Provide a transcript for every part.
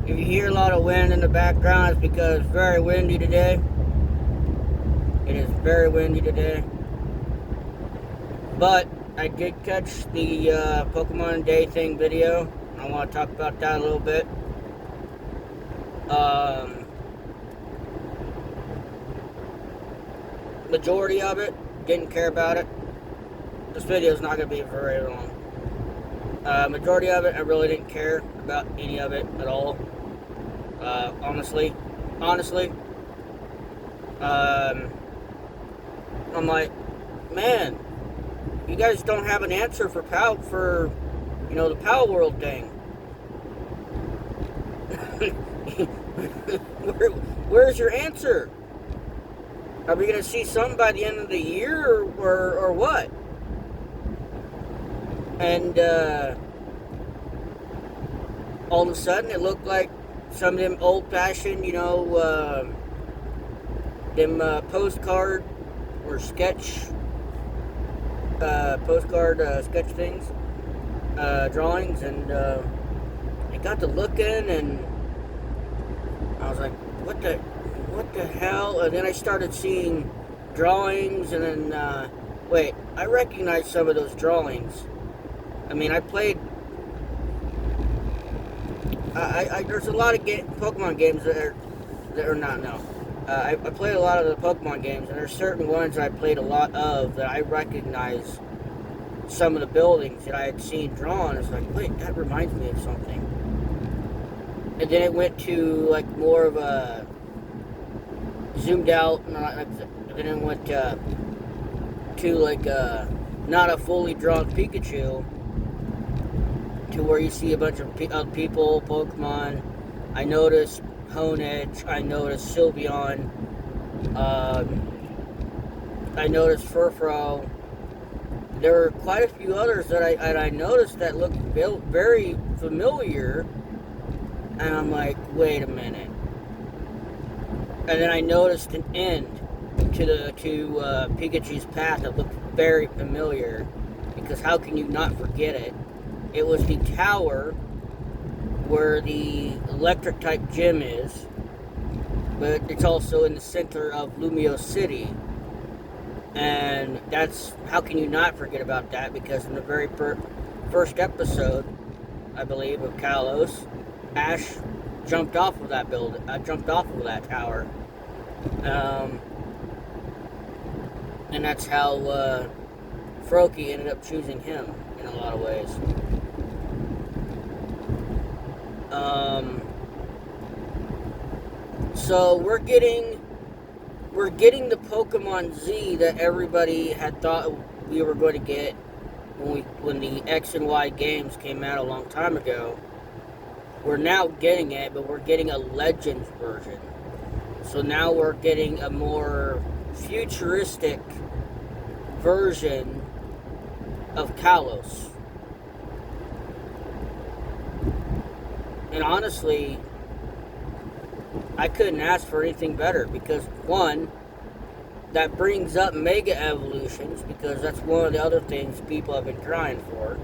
If you hear a lot of wind in the background, it's because it's very windy today. It is very windy today. But I did catch the Pokemon Day thing video. I want to talk about that a little bit. Majority of it, didn't care about it. This video is not going to be very long. Majority of it, I really didn't care about any of it at all. Honestly. I'm like, man, you guys don't have an answer for the Power World thing. Where's your answer? Are we gonna see something by the end of the year, or what? And all of a sudden, it looked like some of them old-fashioned, them postcard or sketch sketch things, drawings, and I got to looking, and I was like, what the hell? And then I started seeing drawings, and then wait, I recognized some of those drawings. I mean, I played. There's a lot of Pokemon games that are not no. I played a lot of the Pokemon games, and there's certain ones I played a lot of that I recognize some of the buildings that I had seen drawn. It's like, wait, that reminds me of something. And then it went to like more of a zoomed out, and then it went to like not a fully drawn Pikachu, to where you see a bunch of people, Pokemon. I noticed Honedge, I noticed Sylveon, I noticed Furfrou. There were quite a few others that I noticed that looked very familiar, and I'm like, wait a minute. And then I noticed an end to Pikachu's path that looked very familiar, because how can you not forget it? It was the tower where the electric type gym is, but it's also in the center of Lumio City. And that's, how can you not forget about that? Because in the very first episode, I believe, of Kalos, Ash jumped off of that tower. And that's how Froakie ended up choosing him in a lot of ways. So we're getting the Pokemon Z that everybody had thought we were going to get when the X and Y games came out a long time ago. We're now getting it, but we're getting a Legends version. So now we're getting a more futuristic version of Kalos. And honestly, I couldn't ask for anything better, because one, that brings up Mega Evolutions, because that's one of the other things people have been crying for.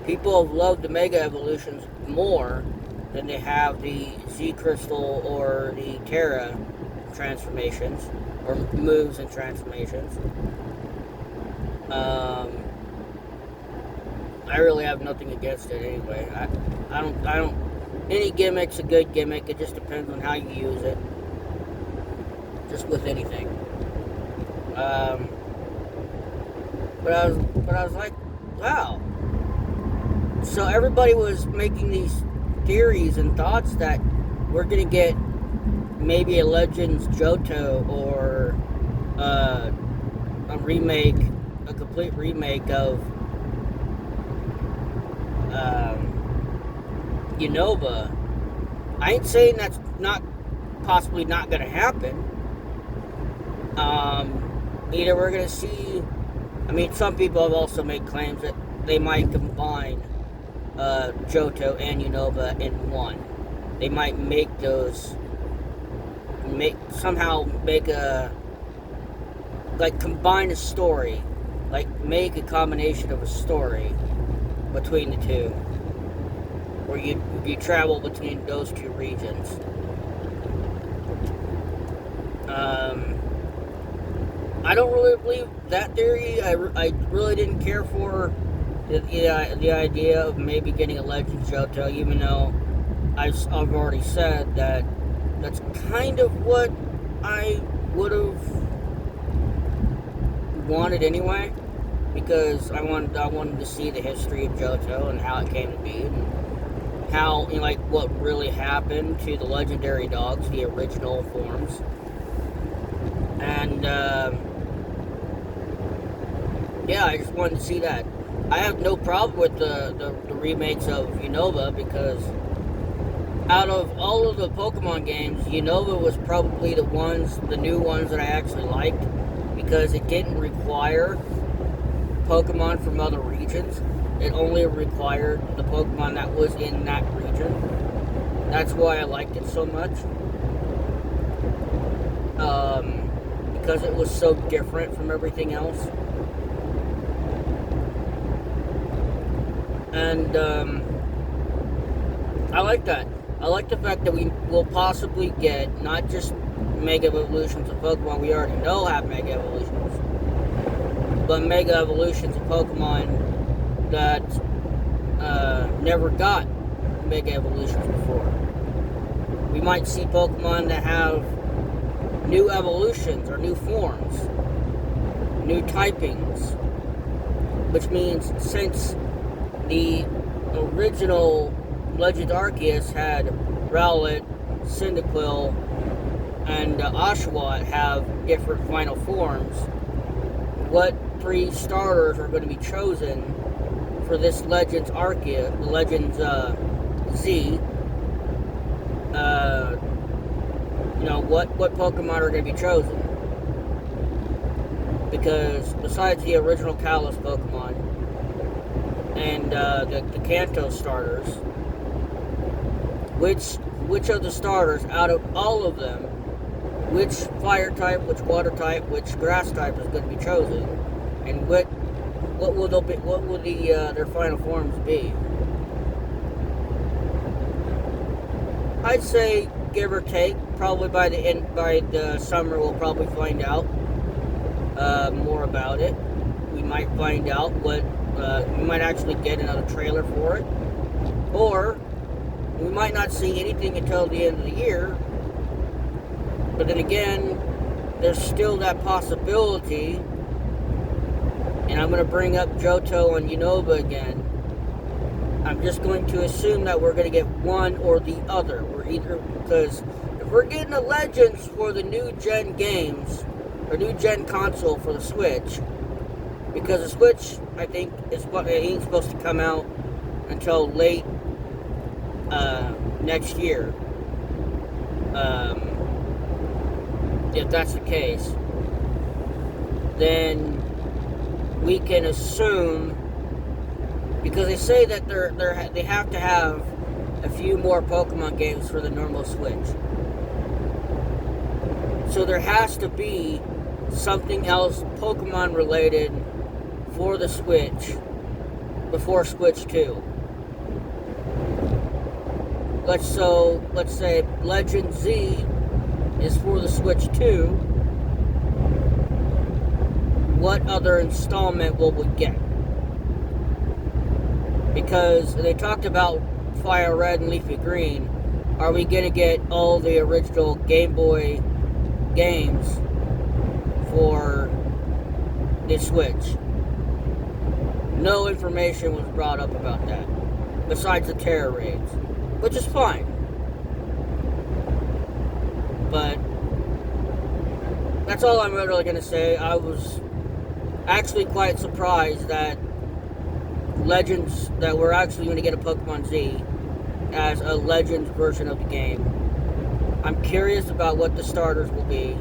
People have loved the Mega Evolutions more than they have the Z Crystal or the Terra transformations, or moves and transformations. I really have nothing against it anyway. I don't. Any gimmick's a good gimmick. It just depends on how you use it. Just with anything. But I was like, wow. So everybody was making these theories and thoughts that we're gonna get maybe a Legends Johto, or a complete remake of Unova. I ain't saying that's possibly not gonna happen. Either we're gonna see. I mean, some people have also made claims that they might combine Johto and Unova in one. They might combine a story, like make a combination of a story between the two, if you travel between those two regions. I don't really believe that theory. I really didn't care for the idea of maybe getting a Legends Johto, even though I've already said that that's kind of what I would have wanted anyway, because I wanted to see the history of Johto and how it came to be, and how, you know, like what really happened to the legendary dogs, the original forms. And yeah, I just wanted to see that. I have no problem with the remakes of Unova, because out of all of the Pokemon games, Unova was probably the new ones that I actually liked, because it didn't require Pokemon from other regions. It only required the Pokemon that was in that region. That's why I liked it so much. Because it was so different from everything else. And I like that. I like the fact that we will possibly get not just Mega Evolutions of Pokemon we already know have Mega Evolutions, but Mega Evolutions of Pokemon that never got Mega Evolutions before. We might see Pokemon that have new evolutions or new forms, new typings, which means since the original Legend Arceus had Rowlet, Cyndaquil, and Oshawott have different final forms, what 3 starters are going to be chosen for this Legends Arceus, Legends Z? What Pokemon are going to be chosen? Because besides the original Kalos Pokemon and the Kanto starters, which of the starters out of all of them, which fire type, which water type, which grass type is going to be chosen, and what will their final forms be? I'd say, give or take, probably by the summer we'll probably find out more about it. We might find out we might actually get another trailer for it, or we might not see anything until the end of the year. But then again, there's still that possibility, and I'm going to bring up Johto and Unova again. I'm just going to assume that we're going to get one or the other. Because if we're getting the Legends for the new gen games, or new gen console for the Switch, because the Switch, I think, it ain't supposed to come out until late next year. If that's the case, then we can assume, because they say that they have to have a few more Pokemon games for the normal Switch. So there has to be something else Pokemon related for the Switch before Switch 2. Let's say Legend Z is for the Switch 2. What other installment will we get? Because they talked about Fire Red and Leafy Green. Are we going to get all the original Game Boy games for the Switch? No information was brought up about that, besides the Terra raids, which is fine. But that's all I'm really going to say. I was actually quite surprised that Legends, that we're actually going to get a Pokemon Z as a Legends version of the game. I'm curious about what the starters will be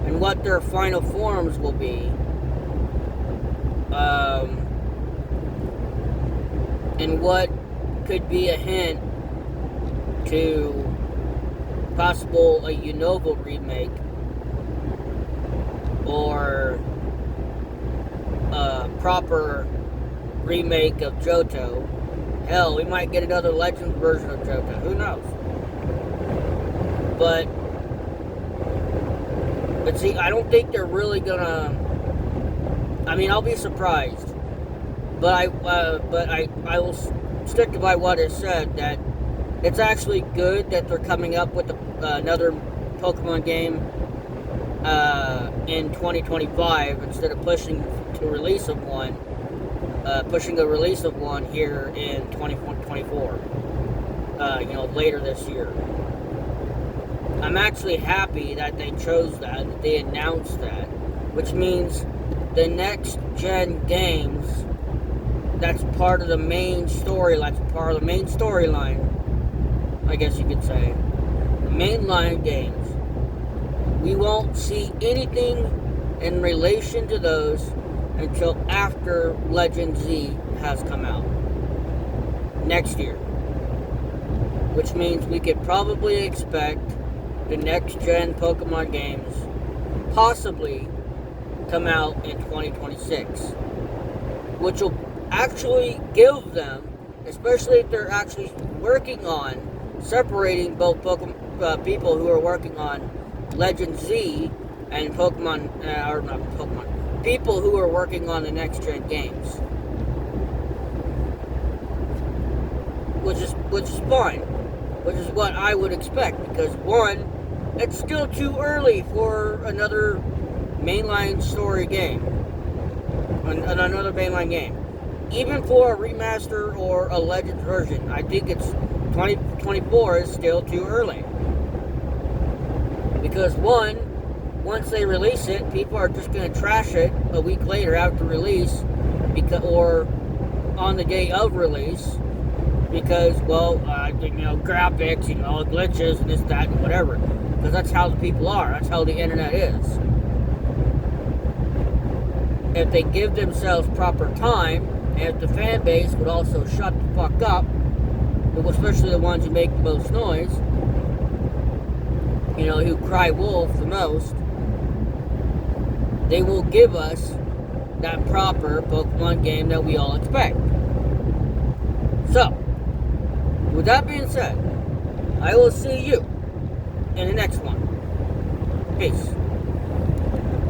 and what their final forms will be. And what could be a hint to possible a Unova remake or a proper remake of Johto, Hell, we might get another Legends version of Johto. Who knows? But see, I don't think they're really gonna. I mean, I'll be surprised, but I will stick by what it said, that it's actually good that they're coming up with another Pokemon game in 2025 instead of pushing a release of one here in 2024. Later this year. I'm actually happy that they chose that they announced that, which means the next gen games, that's part of the main storyline, I guess you could say, the mainline games. We won't see anything in relation to those until after Legend Z has come out next year, which means we could probably expect the next gen Pokemon games possibly come out in 2026, which will actually give them, especially if they're actually working on separating both people who are working on Legend Z and people who are working on the next gen games, which is fine, which is what I would expect, because one, it's still too early for another mainline story game, another mainline game. Even for a remaster or a Legends version, I think it's 2024 is still too early. Because once they release it, people are just going to trash it a week later after release, or on the day of release, because, graphics, glitches and this, that, and whatever. Because that's how the people are. That's how the internet is. If they give themselves proper time, and if the fan base would also shut the fuck up, especially the ones who make the most noise, who cry wolf the most, they will give us that proper Pokemon game that we all expect. So, with that being said, I will see you in the next one. Peace.